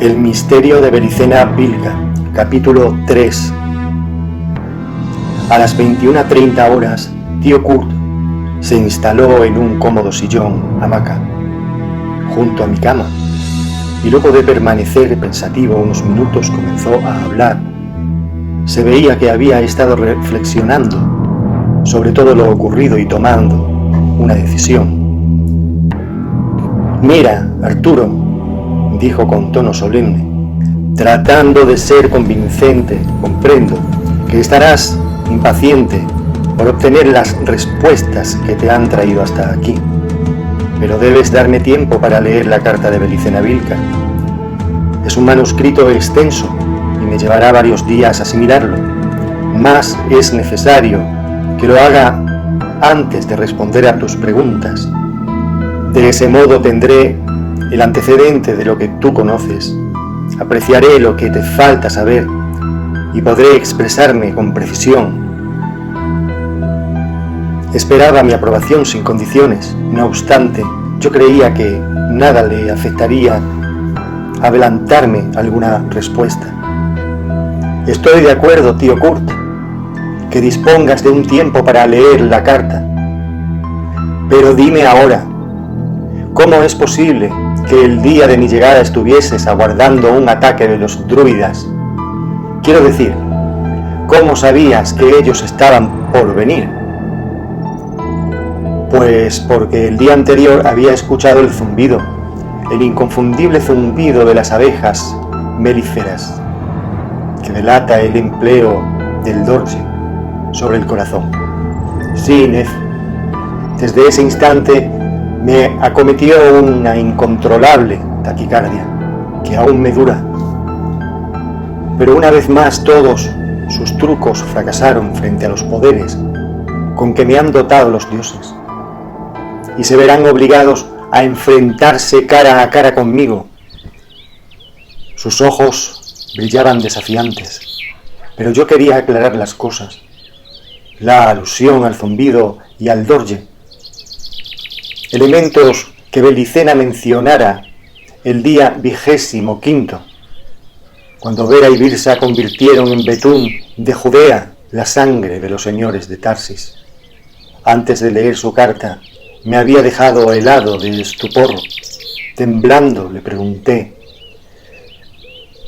El misterio de Belicena Vilca, capítulo 3. A las 21:30 horas, tío Kurt se instaló en un cómodo sillón hamaca junto a mi cama y luego de permanecer pensativo unos minutos comenzó a hablar. Se veía que había estado reflexionando sobre todo lo ocurrido y tomando una decisión. «Mira, Arturo», dijo con tono solemne, tratando de ser convincente, «comprendo que estarás impaciente por obtener las respuestas que te han traído hasta aquí, pero debes darme tiempo para leer la carta de Belicena Vilca. Es un manuscrito extenso y me llevará varios días asimilarlo, mas es necesario que lo haga antes de responder a tus preguntas. De ese modo tendré el antecedente de lo que tú conoces, apreciaré lo que te falta saber y podré expresarme con precisión. Esperaba mi aprobación sin condiciones, no obstante, yo creía que nada le afectaría adelantarme alguna respuesta. Estoy de acuerdo, tío Kurt, que dispongas de un tiempo para leer la carta, pero dime ahora, ¿cómo es posible que el día de mi llegada estuvieses aguardando un ataque de los druidas? Quiero decir, ¿cómo sabías que ellos estaban por venir? Pues porque el día anterior había escuchado el zumbido, el inconfundible zumbido de las abejas melíferas, que delata el empleo del dorje sobre el corazón. Sí, Nef, desde ese instante me acometió una incontrolable taquicardia, que aún me dura. Pero una vez más todos sus trucos fracasaron frente a los poderes con que me han dotado los dioses, y se verán obligados a enfrentarse cara a cara conmigo. Sus ojos brillaban desafiantes, pero yo quería aclarar las cosas. La alusión al zumbido y al dorje, elementos que Belicena mencionara el día 25, cuando Vera y Birsa convirtieron en betún de Judea la sangre de los señores de Tarsis. Antes de leer su carta, me había dejado helado de estupor. Temblando le pregunté: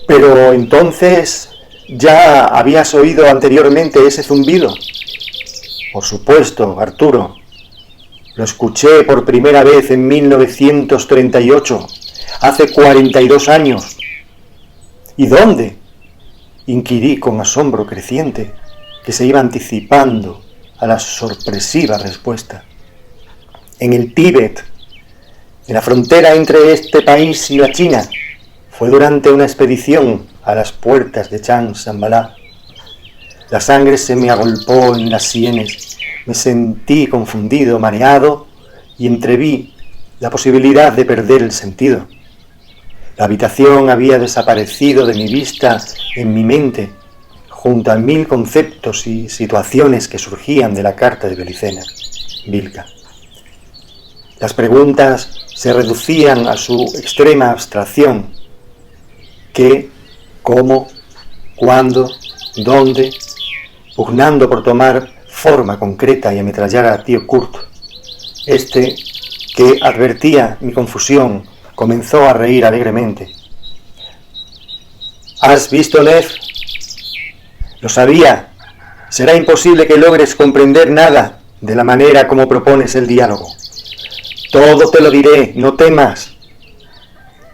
«¿Pero entonces ya habías oído anteriormente ese zumbido?» «Por supuesto, Arturo. Lo escuché por primera vez en 1938, hace 42 años. ¿Y dónde?», inquirí con asombro creciente, que se iba anticipando a la sorpresiva respuesta. «En el Tíbet, en la frontera entre este país y la China. Fue durante una expedición a las puertas de Chang Shambhala. La sangre se me agolpó en las sienes. Me sentí confundido, mareado, y entreví la posibilidad de perder el sentido. La habitación había desaparecido de mi vista en mi mente, junto a 1000 conceptos y situaciones que surgían de la carta de Belicena Vilca. Las preguntas se reducían a su extrema abstracción: ¿qué?, ¿cómo?, ¿cuándo?, ¿dónde?, pugnando por tomar forma concreta y ametrallar a tío Kurt. Este, que advertía mi confusión, comenzó a reír alegremente. «¿Has visto, Nef? Lo sabía. Será imposible que logres comprender nada de la manera como propones el diálogo. Todo te lo diré, no temas.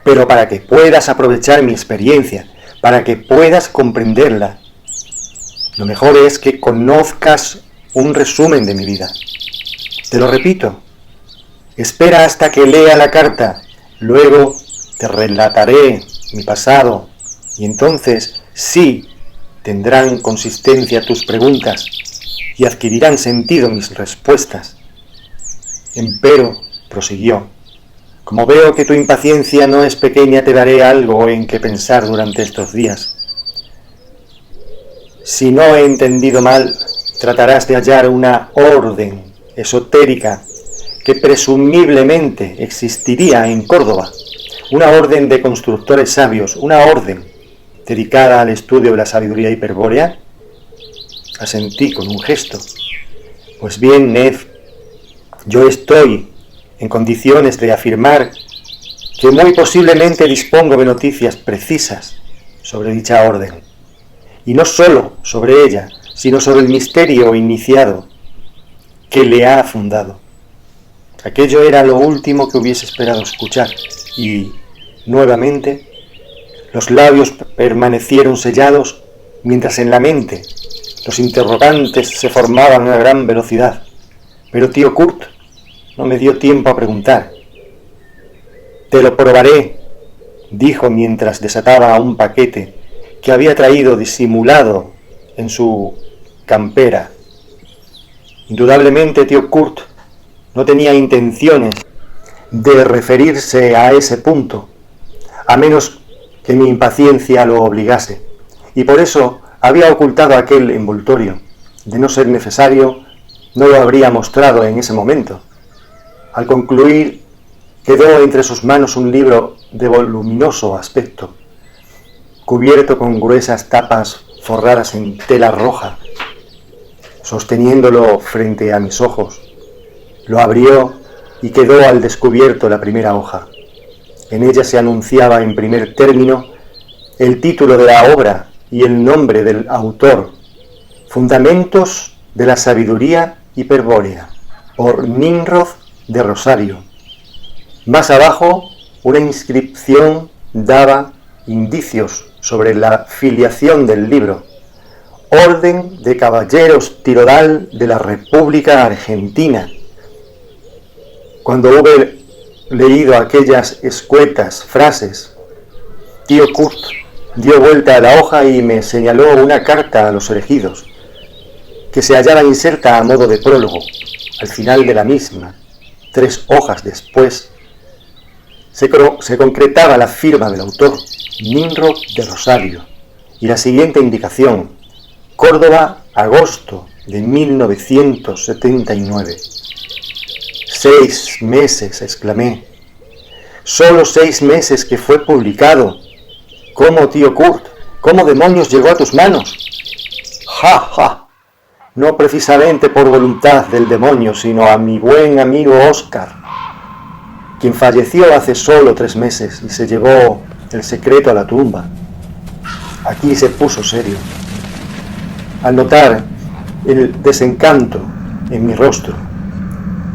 Pero para que puedas aprovechar mi experiencia, para que puedas comprenderla, lo mejor es que conozcas un resumen de mi vida. Te lo repito, espera hasta que lea la carta, luego te relataré mi pasado, y entonces sí tendrán consistencia tus preguntas y adquirirán sentido mis respuestas». Empero, prosiguió, «como veo que tu impaciencia no es pequeña, te daré algo en que pensar durante estos días. Si no he entendido mal, tratarás de hallar una orden esotérica que presumiblemente existiría en Córdoba, una orden de constructores sabios, una orden dedicada al estudio de la sabiduría hiperbórea? Asentí con un gesto. Pues bien, Ned, yo estoy en condiciones de afirmar que muy posiblemente dispongo de noticias precisas sobre dicha orden. Y no solo sobre ella, sino sobre el misterio iniciado que le ha fundado. Aquello era lo último que hubiese esperado escuchar, y, nuevamente, los labios permanecieron sellados mientras en la mente los interrogantes se formaban a gran velocidad. Pero tío Kurt no me dio tiempo a preguntar. «Te lo probaré», dijo mientras desataba un paquete que había traído disimulado en su campera. Indudablemente tío Kurt no tenía intenciones de referirse a ese punto, a menos que mi impaciencia lo obligase, y por eso había ocultado aquel envoltorio. De no ser necesario, no lo habría mostrado en ese momento. Al concluir, quedó entre sus manos un libro de voluminoso aspecto, cubierto con gruesas tapas forradas en tela roja. Sosteniéndolo frente a mis ojos, lo abrió y quedó al descubierto la primera hoja. En ella se anunciaba en primer término el título de la obra y el nombre del autor: Fundamentos de la sabiduría hiperbórea, por Nimrod de Rosario. Más abajo, una inscripción daba indicios sobre la filiación del libro: Orden de Caballeros Tirodal de la República Argentina. Cuando hube leído aquellas escuetas frases, tío Kurt dio vuelta a la hoja y me señaló una carta a los elegidos, que se hallaba inserta a modo de prólogo, al final de la misma. 3 hojas después, se concretaba la firma del autor, Nimrod de Rosario, y la siguiente indicación: Córdoba, agosto de 1979. 6 meses, exclamé. Solo 6 meses que fue publicado. ¿Cómo, tío Kurt? ¿Cómo demonios llegó a tus manos? ¡Ja, ja! No precisamente por voluntad del demonio, sino a mi buen amigo Oscar, quien falleció hace solo 3 meses y se llevó el secreto a la tumba. Aquí se puso serio. Al notar el desencanto en mi rostro,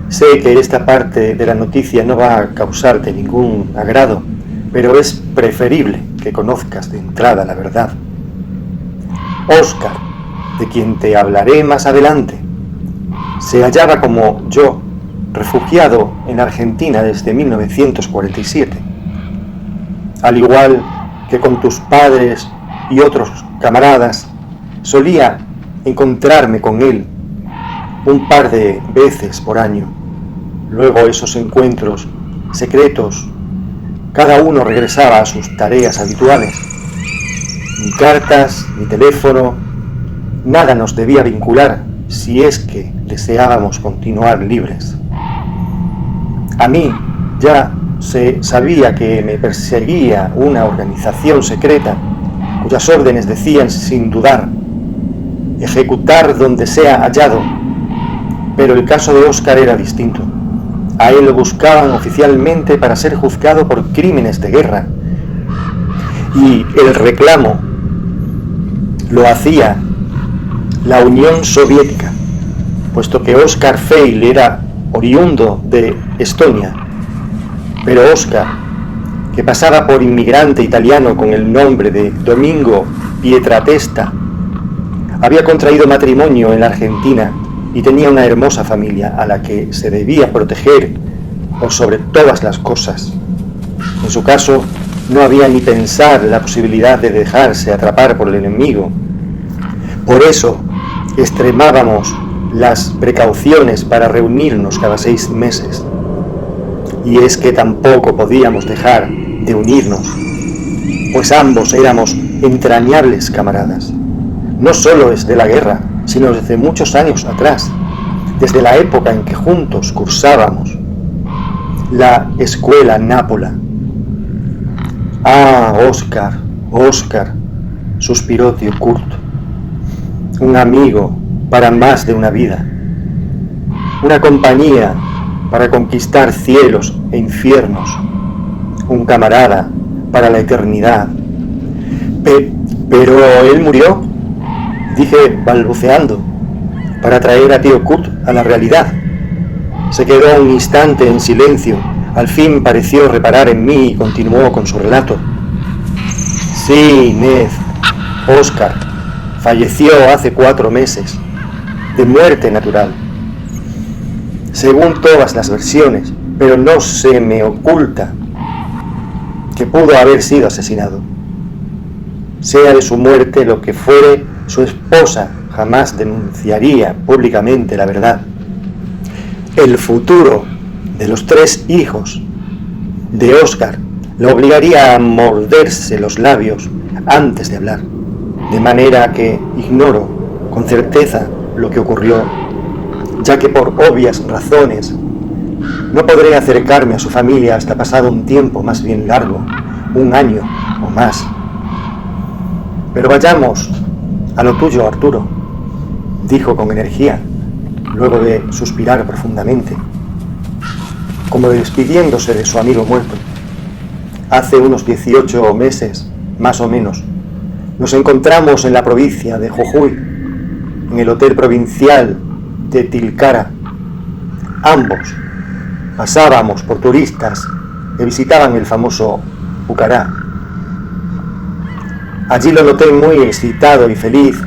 sé que esta parte de la noticia no va a causarte ningún agrado, pero es preferible que conozcas de entrada la verdad. Oscar, de quien te hablaré más adelante, se hallaba como yo, refugiado en Argentina desde 1947. Al igual que con tus padres y otros camaradas, solía encontrarme con él un par de veces por año. Luego esos encuentros secretos, cada uno regresaba a sus tareas habituales. Ni cartas, ni teléfono, nada nos debía vincular si es que deseábamos continuar libres. A mí ya se sabía que me perseguía una organización secreta cuyas órdenes decían sin dudar: ejecutar donde sea hallado. Pero el caso de Oscar era distinto. A él lo buscaban oficialmente para ser juzgado por crímenes de guerra, y el reclamo lo hacía la Unión Soviética, puesto que Oscar Feil era oriundo de Estonia. Pero Oscar, que pasaba por inmigrante italiano con el nombre de Domingo Pietratesta, había contraído matrimonio en la Argentina y tenía una hermosa familia a la que se debía proteger por sobre todas las cosas. En su caso, no había ni pensar la posibilidad de dejarse atrapar por el enemigo. Por eso, extremábamos las precauciones para reunirnos cada 6 meses. Y es que tampoco podíamos dejar de unirnos, pues ambos éramos entrañables camaradas, no solo desde la guerra, sino desde muchos años atrás, desde la época en que juntos cursábamos la escuela Nápola. Ah, Oscar, Oscar, suspiró tío Kurt. Un amigo para más de una vida. Una compañía para conquistar cielos e infiernos. Un camarada para la eternidad. Pero él murió, dije balbuceando, para traer a tío Kurt a la realidad. Se quedó un instante en silencio. Al fin pareció reparar en mí y continuó con su relato. Sí, Ned, Oscar falleció hace 4 meses, de muerte natural. Según todas las versiones, pero no se me oculta que pudo haber sido asesinado. Sea de su muerte lo que fuere, su esposa jamás denunciaría públicamente la verdad. El futuro de los 3 hijos de Oscar lo obligaría a morderse los labios antes de hablar, de manera que ignoro con certeza lo que ocurrió, ya que por obvias razones no podré acercarme a su familia hasta pasado un tiempo más bien largo, 1 año o más. Pero vayamos a lo tuyo, Arturo, dijo con energía, luego de suspirar profundamente, como despidiéndose de su amigo muerto. Hace unos 18 meses, más o menos, nos encontramos en la provincia de Jujuy, en el hotel provincial de Tilcara. Ambos pasábamos por turistas que visitaban el famoso Pucará. Allí lo noté muy excitado y feliz.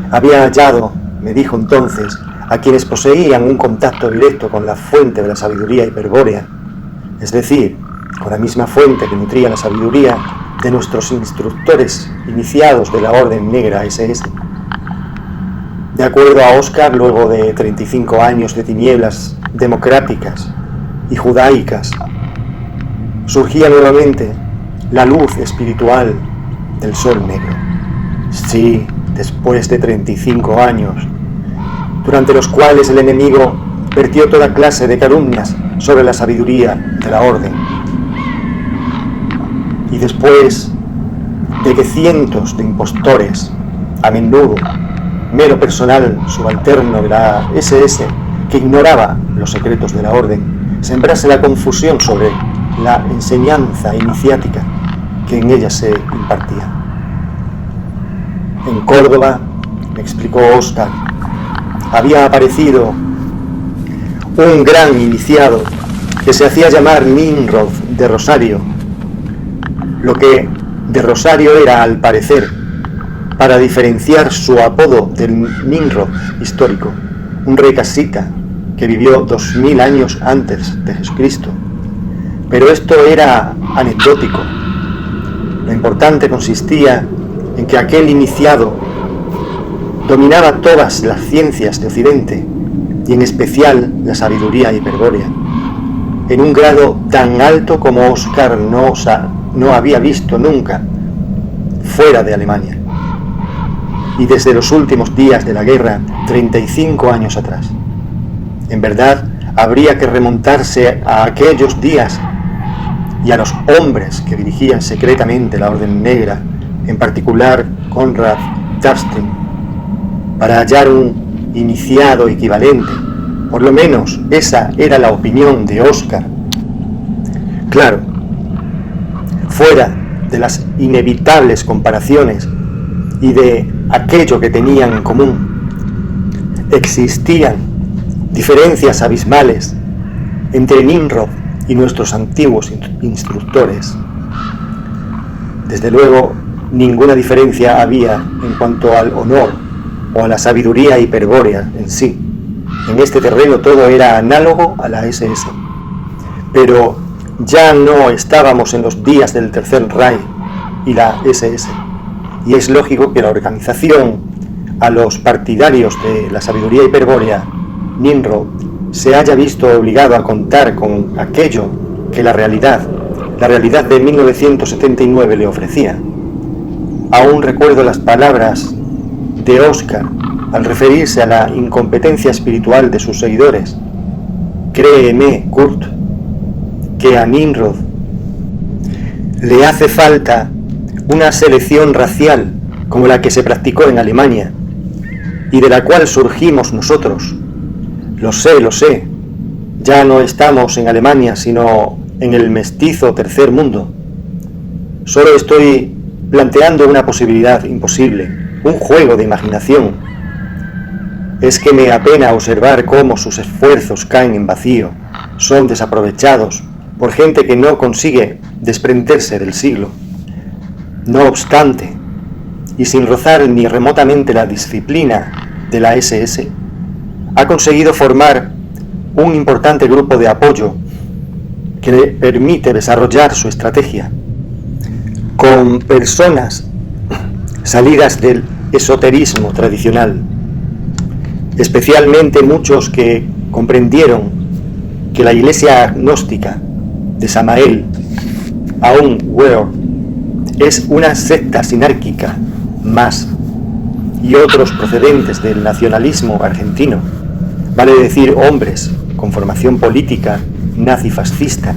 Había hallado, me dijo entonces, a quienes poseían un contacto directo con la fuente de la sabiduría hiperbórea, es decir, con la misma fuente que nutría la sabiduría de nuestros instructores iniciados de la Orden Negra SS. De acuerdo a Oscar, luego de 35 años de tinieblas democráticas y judaicas, surgía nuevamente la luz espiritual del sol negro. Sí, después de 35 años, durante los cuales el enemigo vertió toda clase de calumnias sobre la sabiduría de la orden. Y después de que cientos de impostores, a menudo mero personal subalterno de la SS, que ignoraba los secretos de la orden, sembrase la confusión sobre la enseñanza iniciática que en ella se impartía. En Córdoba, me explicó Oscar, había aparecido un gran iniciado que se hacía llamar Nimrod de Rosario, lo que de Rosario era, al parecer, para diferenciar su apodo del Nimrod histórico, un rey casita que vivió 2000 años antes de Jesucristo. Pero esto era anecdótico. Lo importante consistía en que aquel iniciado dominaba todas las ciencias de Occidente y en especial la sabiduría hiperbórea, en un grado tan alto como Oscar no había visto nunca fuera de Alemania, y desde los últimos días de la guerra, 35 años atrás. En verdad, habría que remontarse a aquellos días y a los hombres que dirigían secretamente la Orden Negra, en particular Konrad Darstring, para hallar un iniciado equivalente. Por lo menos esa era la opinión de Oscar. Claro, fuera de las inevitables comparaciones y de aquello que tenían en común, existían diferencias abismales entre Nimrod y nuestros antiguos instructores. Desde luego, ninguna diferencia había en cuanto al honor o a la sabiduría hiperbórea en sí. En este terreno todo era análogo a la SS. Pero ya no estábamos en los días del Tercer Reich y la SS, y es lógico que la organización a los partidarios de la sabiduría hiperbórea, Nimrod, se haya visto obligado a contar con aquello que la realidad de 1979 le ofrecía. Aún recuerdo las palabras de Oscar al referirse a la incompetencia espiritual de sus seguidores. Créeme, Kurt, que a Nimrod Le hace falta una selección racial como la que se practicó en Alemania y de la cual surgimos nosotros. Lo sé, ya no estamos en Alemania sino en el mestizo tercer mundo. Solo estoy planteando una posibilidad imposible, un juego de imaginación. Es que me apena observar cómo sus esfuerzos caen en vacío, son desaprovechados por gente que no consigue desprenderse del siglo. No obstante, y sin rozar ni remotamente la disciplina de la SS, ha conseguido formar un importante grupo de apoyo que le permite desarrollar su estrategia con personas salidas del esoterismo tradicional, especialmente muchos que comprendieron que la iglesia agnóstica de Samael Aun Weor es una secta sinárquica más, y otros procedentes del nacionalismo argentino, vale decir hombres con formación política nazi-fascista.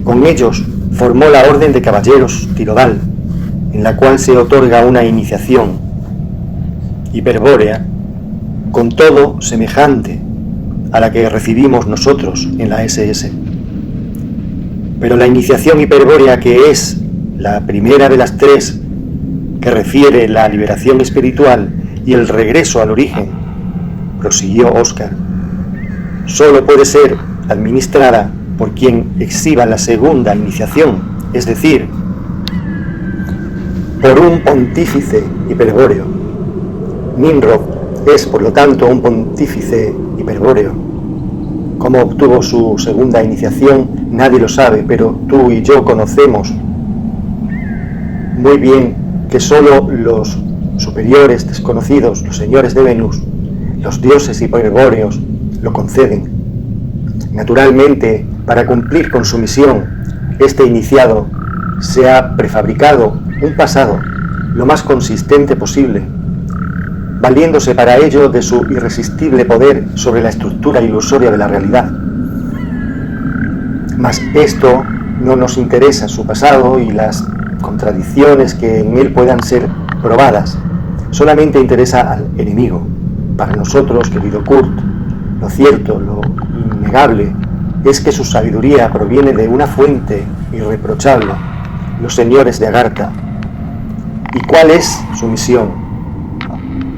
Con ellos formó la Orden de Caballeros Tirodal, en la cual se otorga una iniciación hiperbórea, con todo semejante a la que recibimos nosotros en la SS. Pero la iniciación hiperbórea, que es la primera de las tres que refiere la liberación espiritual y el regreso al origen, prosiguió Óscar, solo puede ser administrada por quien exhiba la segunda iniciación, es decir, por un pontífice hiperbóreo. Nimrod es, por lo tanto, un pontífice hiperbóreo. Cómo obtuvo su segunda iniciación nadie lo sabe, pero tú y yo conocemos muy bien que solo los superiores desconocidos, los señores de Venus, los dioses hiperbóreos, lo conceden. Naturalmente, para cumplir con su misión, este iniciado se ha prefabricado un pasado lo más consistente posible, valiéndose para ello de su irresistible poder sobre la estructura ilusoria de la realidad. Mas esto no nos interesa, su pasado y las contradicciones que en él puedan ser probadas, solamente interesa al enemigo. Para nosotros, querido Kurt, lo cierto, lo innegable, es que su sabiduría proviene de una fuente irreprochable, los señores de Agartha. ¿Y cuál es su misión?,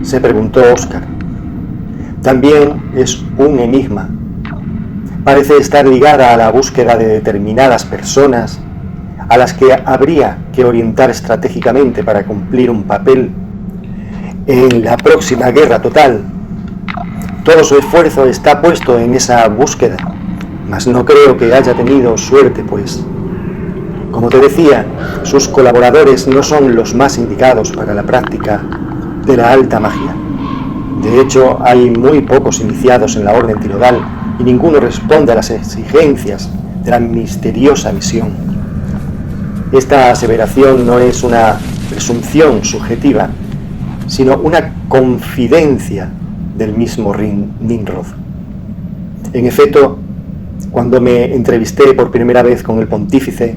se preguntó Óscar. También es un enigma. Parece estar ligada a la búsqueda de determinadas personas a las que habría que orientar estratégicamente para cumplir un papel en la próxima guerra total. Todo su esfuerzo está puesto en esa búsqueda, mas no creo que haya tenido suerte, pues, como te decía, sus colaboradores no son los más indicados para la práctica de la alta magia. De hecho, hay muy pocos iniciados en la Orden Tirodal y ninguno responde a las exigencias de la misteriosa misión. Esta aseveración no es una presunción subjetiva, sino una confidencia del mismo Nimrod. En efecto, cuando me entrevisté por primera vez con el pontífice,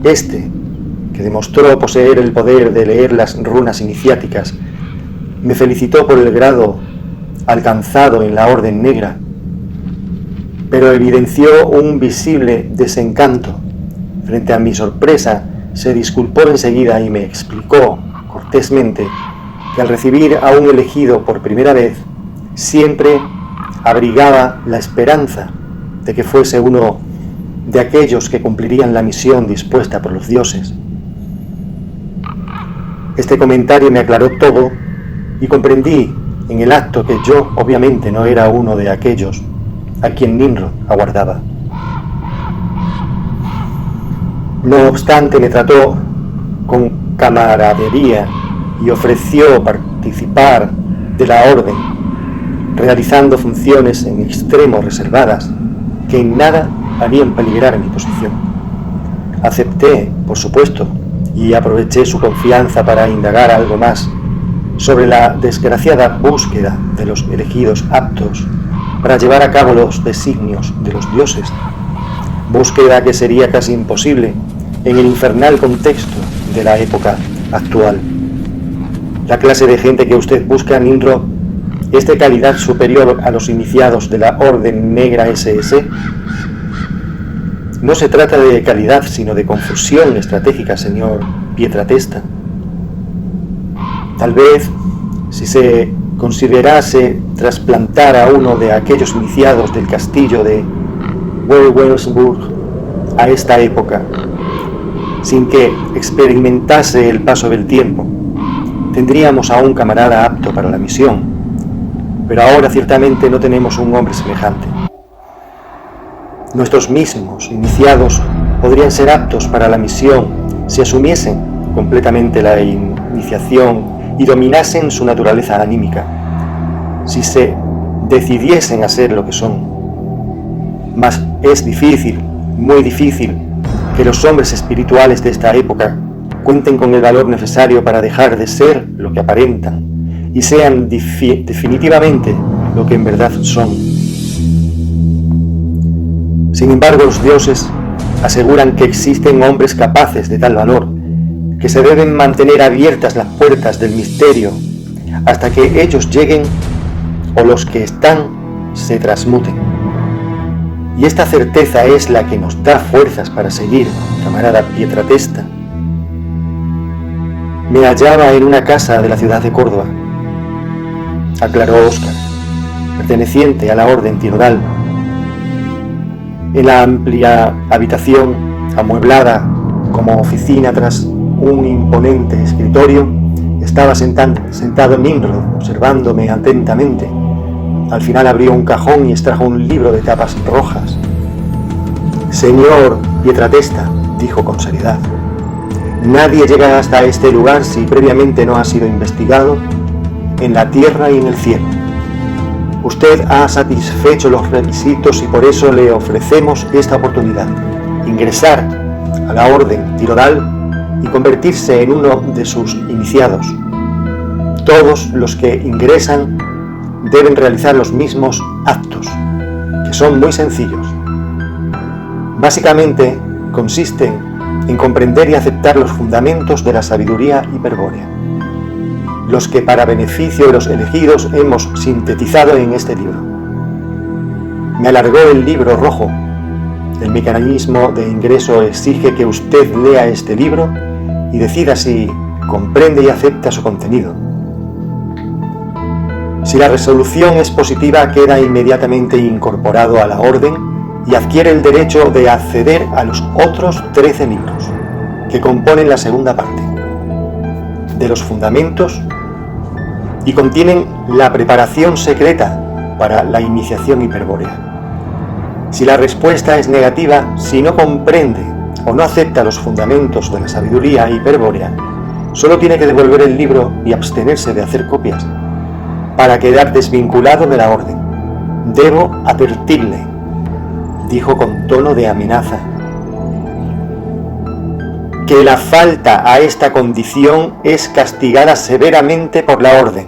que demostró poseer el poder de leer las runas iniciáticas, me felicitó por el grado alcanzado en la Orden Negra, pero evidenció un visible desencanto. Frente a mi sorpresa, se disculpó enseguida y me explicó cortésmente que al recibir a un elegido por primera vez, siempre abrigaba la esperanza de que fuese uno de aquellos que cumplirían la misión dispuesta por los dioses. Este comentario me aclaró todo y comprendí en el acto que yo obviamente no era uno de aquellos a quien Nimrod aguardaba. No obstante, me trató con camaradería y ofreció participar de la orden, realizando funciones en extremo reservadas que en nada harían peligrar mi posición. Acepté, por supuesto, y aproveché su confianza para indagar algo más sobre la desgraciada búsqueda de los elegidos aptos para llevar a cabo los designios de los dioses, búsqueda que sería casi imposible en el infernal contexto de la época actual. La clase de gente que usted busca, Nimrod, es de calidad superior a los iniciados de la Orden Negra SS. No se trata de calidad, sino de confusión estratégica, señor Pietratesta. Tal vez, si se considerase trasplantar a uno de aquellos iniciados del castillo de Wewelsburg a esta época, sin que experimentase el paso del tiempo, tendríamos a un camarada apto para la misión, pero ahora ciertamente no tenemos un hombre semejante. Nuestros mismos iniciados podrían ser aptos para la misión si asumiesen completamente la iniciación y dominasen su naturaleza anímica, si se decidiesen a ser lo que son. Mas es difícil, muy difícil, que los hombres espirituales de esta época cuenten con el valor necesario para dejar de ser lo que aparentan y sean definitivamente lo que en verdad son. Sin embargo, los dioses aseguran que existen hombres capaces de tal valor, que se deben mantener abiertas las puertas del misterio hasta que ellos lleguen o los que están se transmuten. Y esta certeza es la que nos da fuerzas para seguir, camarada Pietratesta. Me hallaba en una casa de la ciudad de Córdoba, aclaró Óscar, perteneciente a la Orden Tinodal. En la amplia habitación, amueblada como oficina tras un imponente escritorio, estaba sentado Nimrod, observándome atentamente. Al final abrió un cajón y extrajo un libro de tapas rojas. Señor Pietratesta, dijo con seriedad, nadie llega hasta este lugar si previamente no ha sido investigado en la tierra y en el cielo. Usted ha satisfecho los requisitos y por eso le ofrecemos esta oportunidad: ingresar a la Orden Tinodal y convertirse en uno de sus iniciados. Todos los que ingresan deben realizar los mismos actos, que son muy sencillos. Básicamente consisten en comprender y aceptar los fundamentos de la sabiduría hiperbórea, los que para beneficio de los elegidos hemos sintetizado en este libro. Me alargó el libro rojo. El mecanismo de ingreso exige que usted lea este libro y decida si comprende y acepta su contenido. Si la resolución es positiva, queda inmediatamente incorporado a la orden y adquiere el derecho de acceder a los otros 13 libros, que componen la segunda parte de los fundamentos y contienen la preparación secreta para la iniciación hiperbórea. Si la respuesta es negativa, si no comprende o no acepta los fundamentos de la sabiduría hiperbórea, solo tiene que devolver el libro y abstenerse de hacer copias para quedar desvinculado de la orden. Debo advertirle, dijo con tono de amenaza, que la falta a esta condición es castigada severamente por la orden.